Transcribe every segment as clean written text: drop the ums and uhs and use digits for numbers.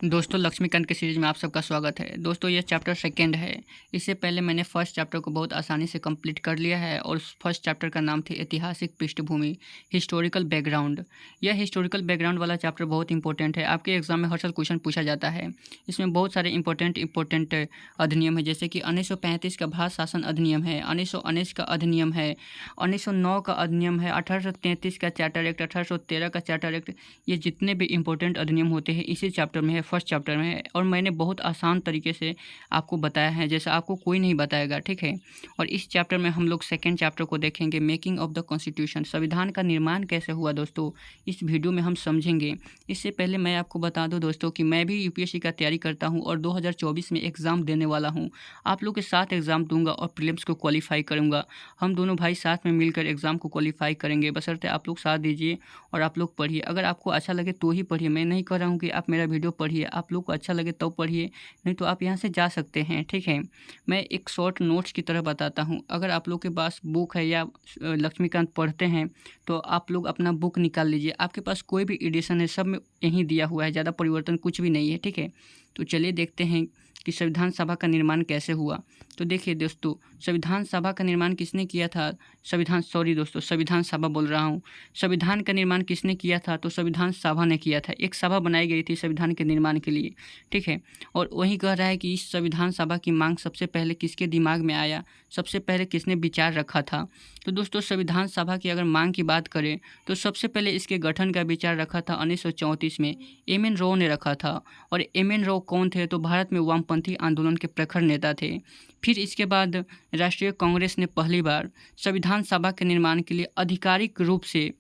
दोस्तों लक्ष्मीकांत के सीरीज में आप सबका स्वागत है। दोस्तों ये चैप्टर सेकंड है। इससे पहले मैंने फर्स्ट चैप्टर को बहुत आसानी से कंप्लीट कर लिया है और उस फर्स्ट चैप्टर का नाम थी ऐतिहासिक पृष्ठभूमि, हिस्टोरिकल बैकग्राउंड। यह हिस्टोरिकल बैकग्राउंड वाला चैप्टर बहुत इंपॉर्टेंट है। आपके एग्जाम में हर साल क्वेश्चन पूछा जाता है। इसमें बहुत सारे इंपॉर्टेंट अधिनियम है, जैसे कि 1935 का भारत शासन अधिनियम है, 1919 का अधिनियम है, 1909 का अधिनियम है, 1833 का चार्टर एक्ट, 1813 का चार्टर एक्ट। ये जितने भी इंपॉर्टेंट अधिनियम होते हैं इसी चैप्टर में है, फर्स्ट चैप्टर में है। और मैंने बहुत आसान तरीके से आपको बताया है, जैसा आपको कोई नहीं बताएगा, ठीक है। और इस चैप्टर में हम लोग सेकेंड चैप्टर को देखेंगे, मेकिंग ऑफ द कॉन्स्टिट्यूशन, संविधान का निर्माण कैसे हुआ दोस्तों, इस वीडियो में हम समझेंगे। इससे पहले मैं आपको बता दूं दोस्तों कि मैं भी यूपीएससी का तैयारी करता हूं और 2024 में एग्ज़ाम देने वाला हूं। आप लोग के साथ एग्ज़ाम दूंगा और प्रीलिम्स को क्वालिफाई करूँगा। हम दोनों भाई साथ में मिलकर एग्ज़ाम को क्वालिफाई करेंगे, बशर्ते आप लोग साथ दीजिए और आप लोग पढ़िए। अगर आपको अच्छा लगे तो ही पढ़िए, मैं नहीं कह रहा हूँ कि आप मेरा वीडियो पढ़िए, आप लोग को अच्छा लगे तो पढ़िए, नहीं तो आप यहाँ से जा सकते हैं, ठीक है। मैं एक शॉर्ट नोट्स की तरह बताता हूँ। अगर आप लोग के पास बुक है या लक्ष्मीकांत पढ़ते हैं तो आप लोग अपना बुक निकाल लीजिए। आपके पास कोई भी एडिशन है, सब में यहीं दिया हुआ है, ज़्यादा परिवर्तन कुछ भी नहीं है, ठीक है। तो चलिए देखते हैं कि संविधान सभा का निर्माण कैसे हुआ। तो देखिए दोस्तों, संविधान सभा का निर्माण किसने किया था? संविधान सभा बोल रहा हूँ। संविधान का निर्माण किसने किया था? तो संविधान सभा ने किया था। एक सभा बनाई गई थी संविधान के निर्माण के लिए, ठीक है। और वही कह रहा है कि इस संविधान सभा की मांग सबसे पहले किसके दिमाग में आया, सबसे पहले किसने विचार रखा था? तो दोस्तों संविधान सभा की अगर मांग की बात करें तो सबसे पहले इसके गठन का विचार रखा था 1934 में एम.एन. राव ने रखा था। और एम.एन. राव कौन थे? तो भारत में वामपंथी आंदोलन के प्रखर नेता थे। फिर इसके बाद राष्ट्रीय कांग्रेस ने पहली बार संविधान सभा के निर्माण के लिए आधिकारिक रूप से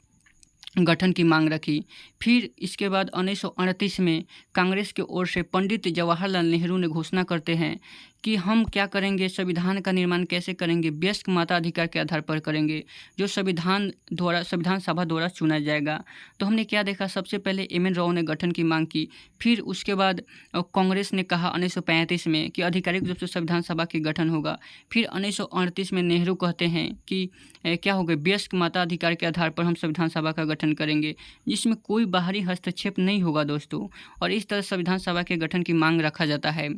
गठन की मांग रखी। फिर इसके बाद 1938 में कांग्रेस की ओर से पंडित जवाहरलाल नेहरू ने घोषणा करते हैं कि हम क्या करेंगे, संविधान का निर्माण कैसे करेंगे, वयस्क मताधिकार के आधार पर करेंगे, जो संविधान सभा द्वारा चुना जाएगा। तो हमने क्या देखा, सबसे पहले एम.एन. राव ने गठन की मांग की। फिर उसके बाद कांग्रेस ने कहा 1935 में कि आधिकारिक रूप से संविधान सभा की गठन होगा। फिर 1938 में नेहरू कहते हैं कि क्या होगा, वयस्क मताधिकार के आधार पर हम संविधान सभा का गठन करेंगे, जिसमें कोई बाहरी हस्तक्षेप नहीं होगा दोस्तों। और इस तरह संविधान सभा के गठन की मांग रखा जाता है।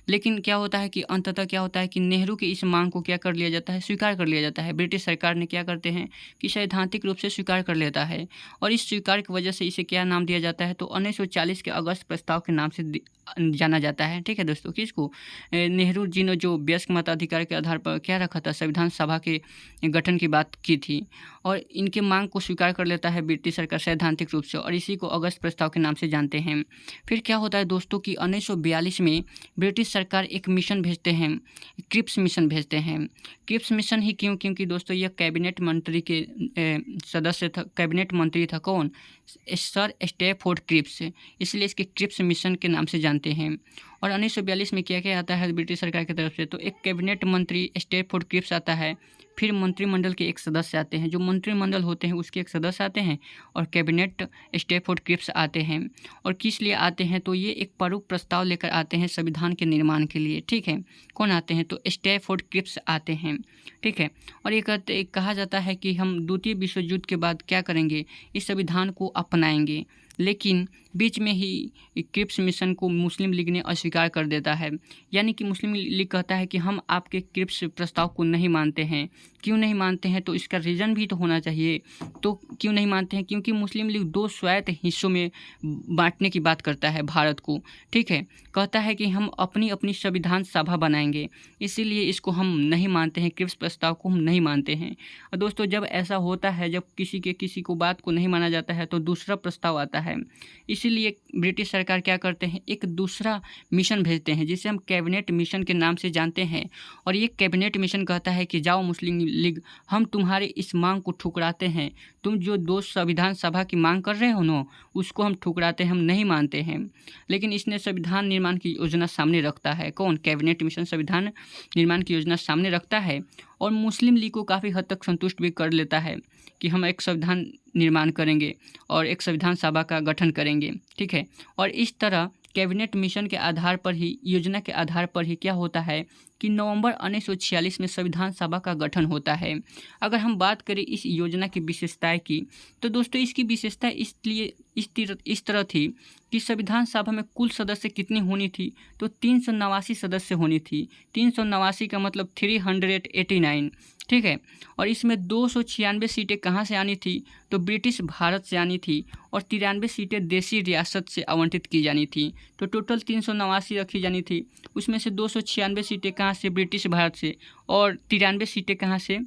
लेकिन क्या होता है कि अंततः क्या होता है कि नेहरू की इस मांग को क्या कर लिया जाता है, स्वीकार कर लिया जाता है। ब्रिटिश सरकार ने क्या करते हैं कि सैद्धांतिक रूप से स्वीकार कर लेता है। और इस स्वीकार की वजह से इसे क्या नाम दिया जाता है, तो 1940 के अगस्त प्रस्ताव के नाम से जाना जाता है, ठीक है दोस्तों। किसको? नेहरू जी ने जो वयस्क मताधिकार के आधार पर क्या रखा था, संविधान सभा के गठन की बात की थी। और इनके मांग को स्वीकार कर लेता है ब्रिटिश सरकार सैद्धांतिक रूप से, और इसी को अगस्त प्रस्ताव के नाम से जानते हैं। फिर क्या होता है दोस्तों कि 1942 में ब्रिटिश सरकार एक मिशन भेजते हैं, क्रिप्स मिशन भेजते हैं। क्रिप्स मिशन ही क्यों? क्योंकि दोस्तों यह कैबिनेट मंत्री के सदस्य था, कैबिनेट मंत्री था कौन? सर स्टैफोर्ड क्रिप्स, इसलिए इसके क्रिप्स मिशन के नाम से जानते हैं। और 1942 में क्या क्या आता है ब्रिटिश सरकार की तरफ से, तो एक कैबिनेट मंत्री स्टैफोर्ड क्रिप्स आता है। फिर मंत्रिमंडल के एक सदस्य आते हैं, जो मंत्रिमंडल होते हैं उसके एक सदस्य आते हैं, और कैबिनेट स्टैफोर्ड क्रिप्स आते हैं। और किस लिए आते हैं, तो ये एक प्रमुख प्रस्ताव लेकर आते हैं संविधान के निर्माण के लिए, ठीक है। कौन आते हैं? तो स्टैफोर्ड क्रिप्स आते हैं, ठीक है। और ये कहा जाता है कि हम द्वितीय विश्व युद्ध के बाद क्या करेंगे, इस संविधान को अपनाएंगे। लेकिन बीच में ही क्रिप्स मिशन को मुस्लिम लीग ने अस्वीकार कर देता है। यानी कि मुस्लिम लीग कहता है कि हम आपके क्रिप्स प्रस्ताव को नहीं मानते हैं। क्यों नहीं मानते हैं, तो इसका रीज़न भी तो होना चाहिए। तो क्यों नहीं मानते हैं? क्योंकि मुस्लिम लीग 2 स्वायत्त हिस्सों में बांटने की बात करता है भारत को, ठीक है। कहता है कि हम अपनी अपनी संविधान सभा बनाएंगे, इसीलिए इसको हम नहीं मानते हैं, क्रिप्स प्रस्ताव को हम नहीं मानते हैं। और दोस्तों जब ऐसा होता है, जब किसी को बात को नहीं माना जाता है तो दूसरा प्रस्ताव आता है। इसीलिए ब्रिटिश सरकार क्या करते हैं, एक दूसरा मिशन भेजते हैं जिसे हम कैबिनेट मिशन के नाम से जानते हैं। और ये कैबिनेट मिशन कहता है कि जाओ मुस्लिम लीग, हम तुम्हारे इस मांग को ठुकराते हैं। तुम जो 2 संविधान सभा की मांग कर रहे हो ना, उसको हम ठुकराते हैं, हम नहीं मानते हैं। लेकिन इसने संविधान निर्माण की योजना सामने रखता है। कौन? कैबिनेट मिशन संविधान निर्माण की योजना सामने रखता है और मुस्लिम लीग को काफ़ी हद तक संतुष्ट भी कर लेता है कि हम एक संविधान निर्माण करेंगे और एक संविधान सभा का गठन करेंगे, ठीक है। और इस तरह कैबिनेट मिशन के आधार पर ही, योजना के आधार पर ही क्या होता है कि नवंबर 1946 में संविधान सभा का गठन होता है। अगर हम बात करें इस योजना की विशेषताएं की, तो दोस्तों इसकी विशेषता इसलिए इस तरह थी कि संविधान सभा में कुल सदस्य कितनी होनी थी, तो 389 सदस्य होनी थी। 389 का मतलब 389, ठीक है। और इसमें 296 सीटें कहाँ से आनी थी, तो ब्रिटिश भारत से आनी थी, और 93 सीटें देसी रियासत से आवंटित की जानी थी। तो टोटल 389 रखी जानी थी, उसमें से 296 सीटें कहाँ से, ब्रिटिश भारत से, और 93 सीटें कहाँ से,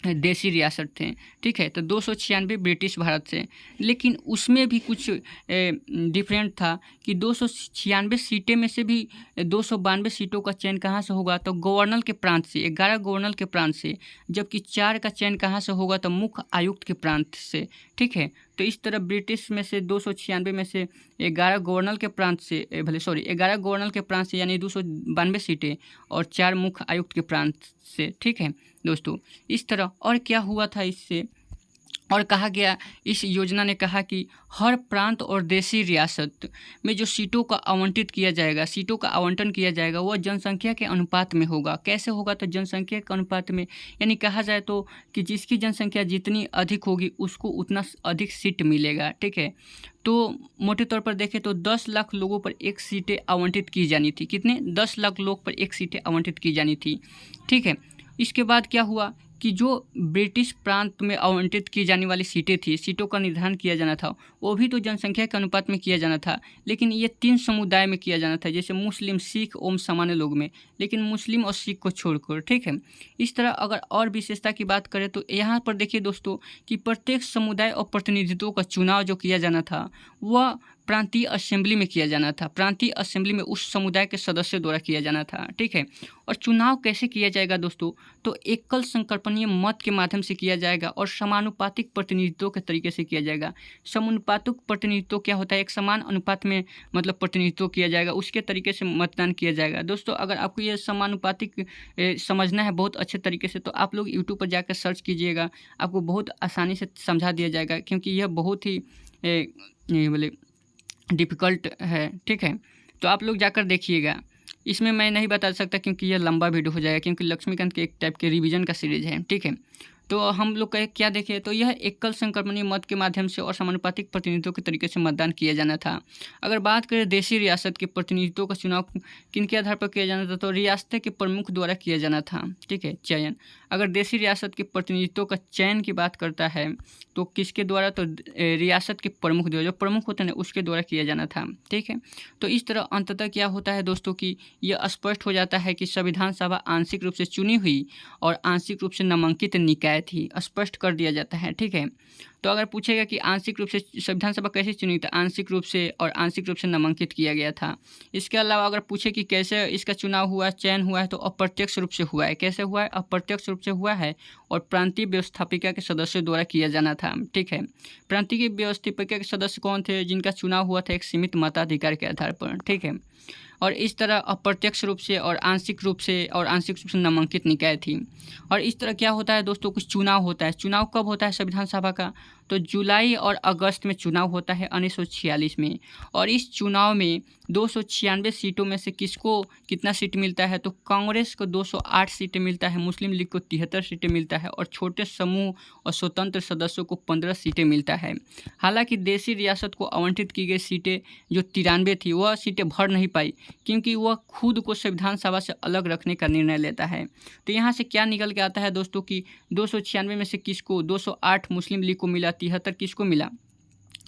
देसी रियासत थे, ठीक है। तो 296 ब्रिटिश भारत से, लेकिन उसमें भी कुछ डिफरेंट था कि 296 सीटें में से भी 292 सीटों का चयन कहाँ से होगा, तो गवर्नर के प्रांत से, 11 गवर्नर के प्रांत से, जबकि 4 का चयन कहाँ से होगा, तो मुख्य आयुक्त के प्रांत से, ठीक है। तो इस तरह ब्रिटिश में से 296 में से 11 गवर्नर के प्रांत से, 11 गवर्नर के प्रांत से यानी 292 सीटें, और 4 मुख्य आयुक्त के प्रांत से, ठीक है दोस्तों। इस तरह और क्या हुआ था इससे, और कहा गया, इस योजना ने कहा कि हर प्रांत और देसी रियासत में जो सीटों का आवंटित किया जाएगा, सीटों का आवंटन किया जाएगा, वह जनसंख्या के अनुपात में होगा। कैसे होगा, तो जनसंख्या के अनुपात में, यानी कहा जाए तो कि जिसकी जनसंख्या जितनी अधिक होगी उसको उतना अधिक सीट मिलेगा, ठीक है। तो मोटे तौर पर देखें तो 10 लाख लोगों पर एक सीटें आवंटित की जानी थी। कितने, 10 लाख लोग पर एक सीटें आवंटित की जानी थी, ठीक है। इसके बाद क्या हुआ कि जो ब्रिटिश प्रांत में आवंटित की जाने वाली सीटें थी, सीटों का निर्धारण किया जाना था, वो भी तो जनसंख्या के अनुपात में किया जाना था, लेकिन ये 3 समुदाय में किया जाना था, जैसे मुस्लिम, सिख एवं सामान्य लोग में, लेकिन मुस्लिम और सिख को छोड़कर, ठीक है। इस तरह अगर और विशेषता की बात करें तो यहाँ पर देखिए दोस्तों कि प्रत्येक समुदाय और प्रतिनिधित्वों का चुनाव जो किया जाना था वह प्रांतीय असेंबली में किया जाना था। प्रांतीय असेंबली में उस समुदाय के सदस्यों द्वारा किया जाना था, ठीक है। और चुनाव कैसे किया जाएगा दोस्तों, तो एकल संकल्पनीय मत के माध्यम से किया जाएगा और समानुपातिक प्रतिनिधित्व के तरीके से किया जाएगा। समानुपातिक प्रतिनिधित्व क्या होता है, एक समान अनुपात में मतलब प्रतिनिधित्व किया जाएगा, उसके तरीके से मतदान किया जाएगा। दोस्तों अगर आपको ये समानुपातिक समझना है बहुत अच्छे तरीके से, तो आप लोग यूट्यूब पर जाकर सर्च कीजिएगा, आपको बहुत आसानी से समझा दिया जाएगा, क्योंकि यह बहुत ही बोले डिफ़िकल्ट है, ठीक है। तो आप लोग जाकर देखिएगा, इसमें मैं नहीं बता सकता क्योंकि यह लंबा वीडियो हो जाएगा, क्योंकि लक्ष्मीकांत के एक टाइप के रिवीजन का सीरीज़ है, ठीक है। तो हम लोग का क्या देखें, तो यह एकल संक्रमणीय मत के माध्यम से और समानुपातिक प्रतिनिधित्व के तरीके से मतदान किया जाना था। अगर बात करें देशी रियासत के प्रतिनिधित्व का चुनाव किन के आधार पर किया जाना था, तो रियासत के प्रमुख द्वारा किया जाना था, ठीक है, चयन। अगर देशी रियासत के प्रतिनिधित्व का चयन की बात करता है तो किसके द्वारा, तो रियासत के प्रमुख द्वारा, जो प्रमुख होते हैं उसके द्वारा किया जाना था, ठीक है। तो इस तरह अंततः क्या होता है दोस्तों कि यह स्पष्ट हो जाता है कि संविधान सभा आंशिक रूप से चुनी हुई और आंशिक रूप से नामांकित निकाय थी, स्पष्ट कर दिया जाता है, ठीक है। तो अगर पूछेगा कि आंशिक रूप से संविधान सभा कैसे चुनी, तो आंशिक रूप से और आंशिक रूप से नामांकित किया गया था। इसके अलावा अगर पूछे कि कैसे इसका चुनाव हुआ, चयन हुआ है, तो अप्रत्यक्ष रूप से हुआ है। कैसे हुआ है, अप्रत्यक्ष रूप से हुआ है और प्रांतीय व्यवस्थापिका के सदस्यों द्वारा किया जाना था, ठीक है। प्रांतीय व्यवस्थापिका के सदस्य कौन थे, जिनका चुनाव हुआ था एक सीमित मताधिकार के आधार पर, ठीक है। और इस तरह अप्रत्यक्ष रूप से और आंशिक रूप से नामांकित निकाय थी। और इस तरह क्या होता है दोस्तों, कुछ चुनाव होता है। चुनाव कब होता है संविधान सभा का, तो जुलाई और अगस्त में चुनाव होता है 1946 में। और इस चुनाव में 296 सीटों में से किसको कितना सीट मिलता है, तो कांग्रेस को 208 सीटें मिलता है, मुस्लिम लीग को 73 सीटें मिलता है, और छोटे समूह और स्वतंत्र सदस्यों को 15 सीटें मिलता है। हालांकि देशी रियासत को आवंटित की गई सीटें जो 93 थी, वह सीटें भर नहीं पाई, क्योंकि वह खुद को संविधान सभा से अलग रखने का निर्णय लेता है। तो यहाँ से क्या निकल के आता है दोस्तों कि 296 में से किसको, 208 मुस्लिम लीग को मिला, 73 किसको मिला,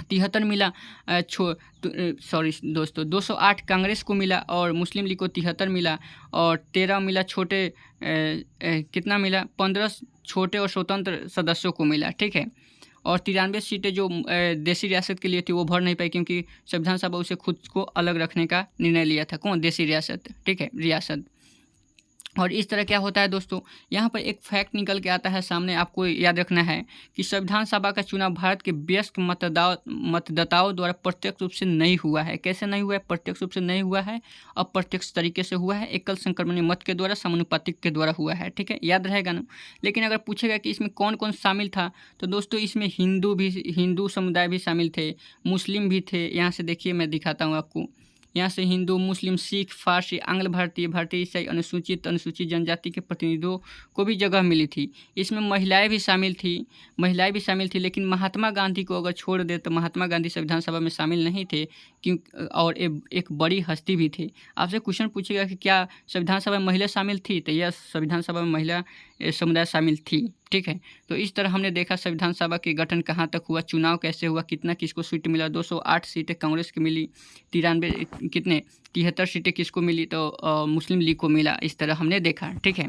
73 मिला, सॉरी दोस्तों, 208 कांग्रेस को मिला और मुस्लिम लीग को 73 मिला, और 13 मिला छोटे कितना मिला, 15 छोटे और स्वतंत्र सदस्यों को मिला, ठीक है। और 93 सीटें जो देशी रियासत के लिए थी वो भर नहीं पाई, क्योंकि संविधान सभा उसे खुद को अलग रखने का निर्णय लिया था। कौन, देशी रियासत, ठीक है, रियासत। और इस तरह क्या होता है दोस्तों, यहाँ पर एक फैक्ट निकल के आता है सामने, आपको याद रखना है कि संविधान सभा का चुनाव भारत के वयस्क मतदाताओं द्वारा प्रत्यक्ष रूप से नहीं हुआ है। कैसे नहीं हुआ है, प्रत्यक्ष रूप से नहीं हुआ है, अप्रत्यक्ष तरीके से हुआ है, एकल संक्रमणीय मत के द्वारा, समानुपातिक के द्वारा हुआ है, ठीक है, याद रहेगा ना। लेकिन अगर पूछेगा कि इसमें कौन कौन शामिल था, तो दोस्तों इसमें हिंदू समुदाय भी शामिल थे, मुस्लिम भी थे। यहाँ से देखिए मैं दिखाता हूँ आपको, यहाँ से हिंदू, मुस्लिम, सिख, फारसी, आंग्ल भारतीय, भारतीय ईसाई, अनुसूचित, अनुसूचित जनजाति के प्रतिनिधियों को भी जगह मिली थी। इसमें महिलाएं भी शामिल थी, लेकिन महात्मा गांधी को अगर छोड़ दे तो महात्मा गांधी संविधान सभा में शामिल नहीं थे, क्यों? और एक बड़ी हस्ती भी थे। आपसे क्वेश्चन पूछेगा कि क्या संविधान सभा में महिला शामिल थी, तो यह संविधान सभा में महिला समुदाय शामिल थी। ठीक है, तो इस तरह हमने देखा संविधान सभा के गठन कहाँ तक हुआ, चुनाव कैसे हुआ, कितना किसको सीट मिला। 208 सीटें कांग्रेस की मिली, 73 सीटें किसको मिली, तो मुस्लिम लीग को मिला। इस तरह हमने देखा। ठीक है,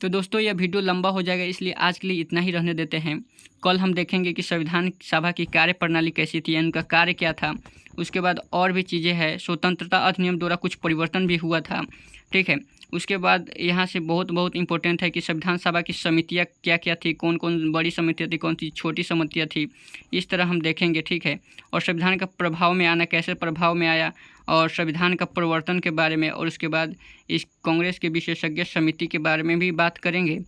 तो दोस्तों यह वीडियो लंबा हो जाएगा, इसलिए आज के लिए इतना ही रहने देते हैं। कल हम देखेंगे कि संविधान सभा की कार्यप्रणाली कैसी थी, इनका कार्य क्या था। उसके बाद और भी चीज़ें हैं, स्वतंत्रता अधिनियम द्वारा कुछ परिवर्तन भी हुआ था। ठीक है, उसके बाद यहाँ से बहुत इंपॉर्टेंट है कि संविधान सभा की समितियाँ क्या क्या थी, कौन कौन बड़ी समितियाँ थी, कौन सी छोटी समितियाँ थी, इस तरह हम देखेंगे। ठीक है, और संविधान का प्रभाव में आना, कैसे प्रभाव में आया, और संविधान का परिवर्तन के बारे में, और उसके बाद इस कांग्रेस के विशेषज्ञ समिति के बारे में भी बात करेंगे।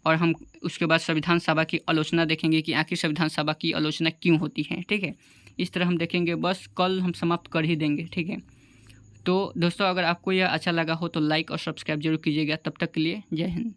और हम उसके बाद संविधान सभा की आलोचना देखेंगे कि आखिर संविधान सभा की आलोचना क्यों होती है। ठीक है, इस तरह हम देखेंगे। बस कल हम समाप्त कर ही देंगे। ठीक है, तो दोस्तों अगर आपको यह अच्छा लगा हो तो लाइक और सब्सक्राइब जरूर कीजिएगा। तब तक के लिए जय हिंद।